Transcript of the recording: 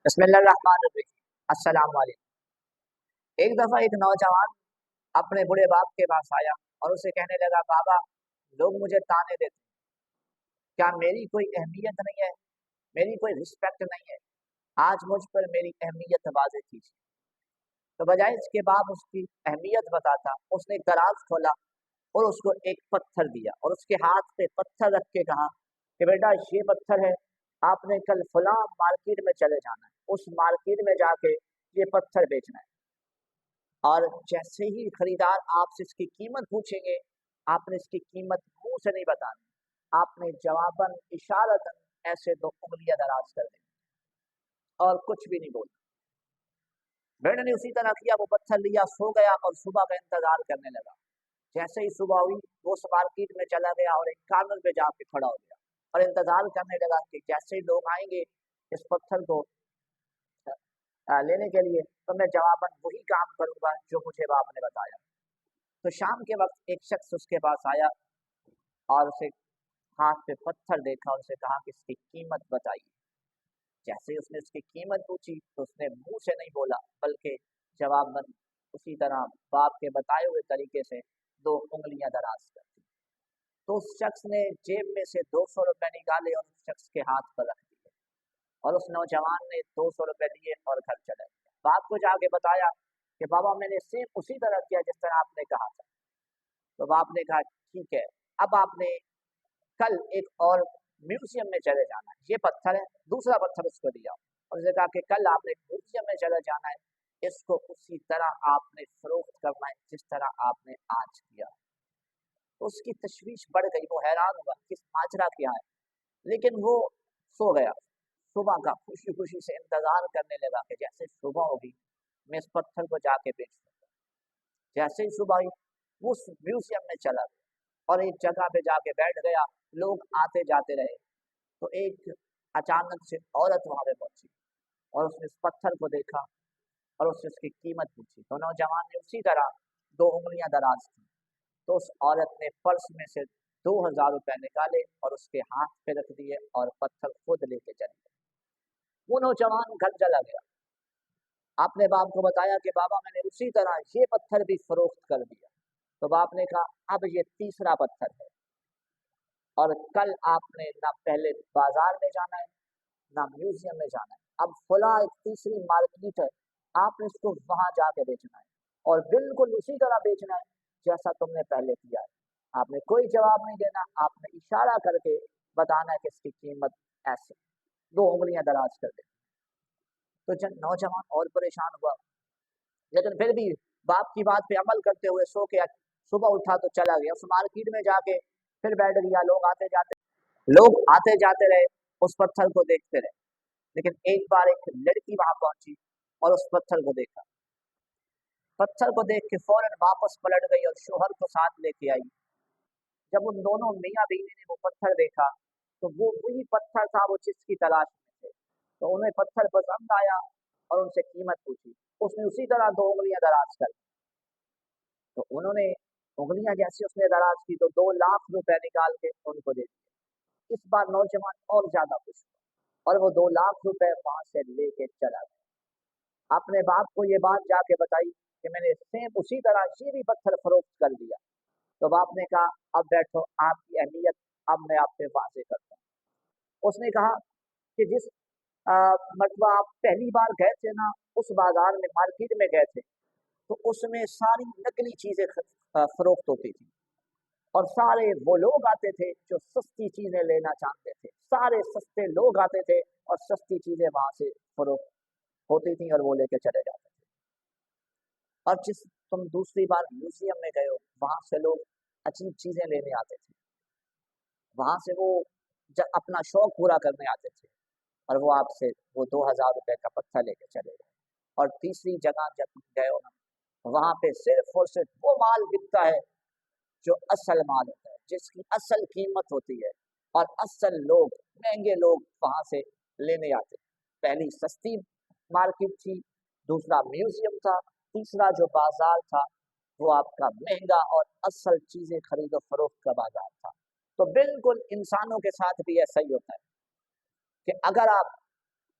بسم اللہ الرحمن الرحیم۔ السلام علیکم۔ ایک دفعہ ایک نوجوان اپنے بڑے باپ کے پاس آیا اور اسے کہنے لگا، بابا لوگ مجھے تانے دیتے ہیں، کیا میری کوئی اہمیت نہیں ہے، میری کوئی رسپیکٹ نہیں ہے؟ آج مجھ پر میری اہمیت واضح کیجیے۔ تو بجائے اس کے باپ اس کی اہمیت بتاتا، اس نے ایک دراز کھولا اور اس کو ایک پتھر دیا اور اس کے ہاتھ پہ پتھر رکھ کے کہا کہ بیٹا یہ پتھر ہے، آپ نے کل فلاں مارکیٹ میں چلے جانا ہے، اس مارکیٹ میں جا کے یہ پتھر بیچنا ہے، اور جیسے ہی خریدار آپ سے اس کی قیمت پوچھیں گے، آپ نے اس کی قیمت منہ سے نہیں بتانی، آپ نے جواباً اشارتاً ایسے دو انگلیاں دراز کر دیں اور کچھ بھی نہیں بولنا۔ بیٹے نے اسی طرح کیا، وہ پتھر لیا، سو گیا اور صبح کا انتظار کرنے لگا۔ جیسے ہی صبح ہوئی وہ اس مارکیٹ میں چلا گیا اور ایک کارنر پہ جا کے کھڑا ہو گیا اور انتظار کرنے لگا کہ جیسے ہی لوگ آئیں گے اس پتھر کو لینے کے لیے تو میں جواباً وہی کام کروں گا جو مجھے باپ نے بتایا۔ تو شام کے وقت ایک شخص اس کے پاس آیا اور اسے ہاتھ پہ پتھر دیکھا اور اسے کہا کہ اس کی قیمت بتائیے۔ جیسے اس نے اس کی قیمت پوچھی تو اس نے منہ سے نہیں بولا بلکہ جواباً اسی طرح باپ کے بتائے ہوئے طریقے سے دو انگلیاں دراز کر دی۔ تو اس شخص نے جیب میں سے 200 روپے نکالے اور اس شخص کے ہاتھ پر رکھ دیے اور اس نوجوان نے 200 روپے لیے اور گھر چلا گیا۔ باپ کو جا کے بتایا کہ بابا میں نے سیم اسی طرح کیا جس طرح آپ نے کہا تھا۔ تو باپ نے کہا ٹھیک ہے، اب آپ نے کل ایک اور میوزیم میں چلے جانا ہے، یہ پتھر ہے، دوسرا پتھر اس کو دیا اور اسے کہا کہ کل آپ نے میوزیم میں چلے جانا ہے، اس کو اسی طرح آپ نے فروخت کرنا ہے جس طرح آپ نے آج کیا۔ اس کی تشویش بڑھ گئی، وہ حیران ہوا کہ ماجرا کیا ہے، لیکن وہ سو گیا۔ صبح کا خوشی خوشی سے انتظار کرنے لگا کہ جیسے صبح ہوگی میں اس پتھر کو جا کے بیچ دوں گا۔ جیسے ہی صبح ہوئی وہ اس میوزیم میں چلا گیا اور ایک جگہ پہ جا کے بیٹھ گیا، لوگ آتے جاتے رہے۔ تو ایک اچانک سے عورت وہاں پہ پہنچی اور اس نے اس پتھر کو دیکھا اور اس سے اس کی قیمت پوچھی۔ تو نوجوان نے اسی طرح دو انگلیاں دراز کی تو اس عورت نے پرس میں سے 2000 روپے نکالے اور اس کے ہاتھ پہ رکھ دیے اور پتھر خود لے کے چلے گئے۔ وہ نوجوان گھر چلا گیا، اپنے باپ کو بتایا کہ بابا میں نے اسی طرح یہ پتھر بھی فروخت کر دیا۔ تو باپ نے کہا اب یہ تیسرا پتھر ہے اور کل آپ نے نہ پہلے بازار میں جانا ہے نہ میوزیم میں جانا ہے، اب فلاں ایک تیسری مارکیٹ ہے، آپ نے اس کو وہاں جا کے بیچنا ہے اور بالکل اسی طرح بیچنا ہے جیسا تم نے پہلے کیا ہے۔ آپ نے کوئی جواب نہیں دینا، آپ نے اشارہ کر کے بتانا ہے کہ اس کی قیمت ایسے، دو انگلیاں دراز کر دیں۔ تو نوجوان اور پریشان ہوا، لیکن پھر بھی باپ کی بات پہ عمل کرتے ہوئے سو کے صبح اٹھا تو چلا گیا، اس مارکیٹ میں جا کے پھر بیٹھ گیا۔ لوگ آتے جاتے رہے، اس پتھر کو دیکھتے رہے، لیکن ایک بار ایک لڑکی وہاں پہنچی اور اس پتھر کو دیکھا، پتھر کو دیکھ کے فوراً واپس پلٹ گئی اور شوہر کو ساتھ لے کے آئی۔ جب ان دونوں میاں بیوی نے وہ پتھر دیکھا تو وہ وہی پتھر تھا وہ جس کی تلاش میں تھے، تو انہیں پتھر پسند آیا اور ان سے قیمت پوچھی۔ اس نے اسی طرح دو انگلیاں دراز کر، تو انہوں نے انگلیاں جیسی اس نے دراز کی تو 2 لاکھ روپے نکال کے ان کو دے دیے۔ اس بار نوجوان اور زیادہ خوش ہوا اور وہ 2 لاکھ روپے وہاں سے لے کے چلا گیا۔ اپنے باپ کو یہ بات جا کے بتائی کہ میں نے سیم اسی طرح یہ بھی پتھر فروخت کر دیا۔ تو باپ نے کہا اب بیٹھو، آپ کی اہمیت اب میں آپ سے واضح کرتا ہوں۔ اس نے کہا کہ جس مرتبہ آپ پہلی بار گئے تھے نا، اس بازار میں مارکیٹ میں گئے تھے تو اس میں ساری نقلی چیزیں فروخت ہوتی تھی اور سارے وہ لوگ آتے تھے جو سستی چیزیں لینا چاہتے تھے، سارے سستے لوگ آتے تھے اور سستی چیزیں وہاں سے فروخت ہوتی تھیں اور وہ لے کے چلے جاتے تھے۔ اور جس تم دوسری بار میوزیم میں گئے ہو وہاں سے لوگ عجیب چیزیں لینے آتے تھے، وہاں سے وہ اپنا شوق پورا کرنے آتے تھے اور وہ آپ سے وہ 2000 روپے کا پتھر لے کے چلے گئے۔ اور تیسری جگہ جب تم گئے ہو نا، وہاں پہ صرف اور صرف وہ مال بکتا ہے جو اصل مال ہوتا ہے، جس کی اصل قیمت ہوتی ہے، اور اصل لوگ مہنگے لوگ وہاں سے لینے آتے ہیں۔ پہلی سستی مارکیٹ تھی، دوسرا میوزیم تھا، تیسرا جو بازار تھا وہ آپ کا مہنگا اور اصل چیزیں خرید و فروخت کا بازار تھا۔ تو بالکل انسانوں کے ساتھ بھی ایسا ہی ہوتا ہے کہ اگر آپ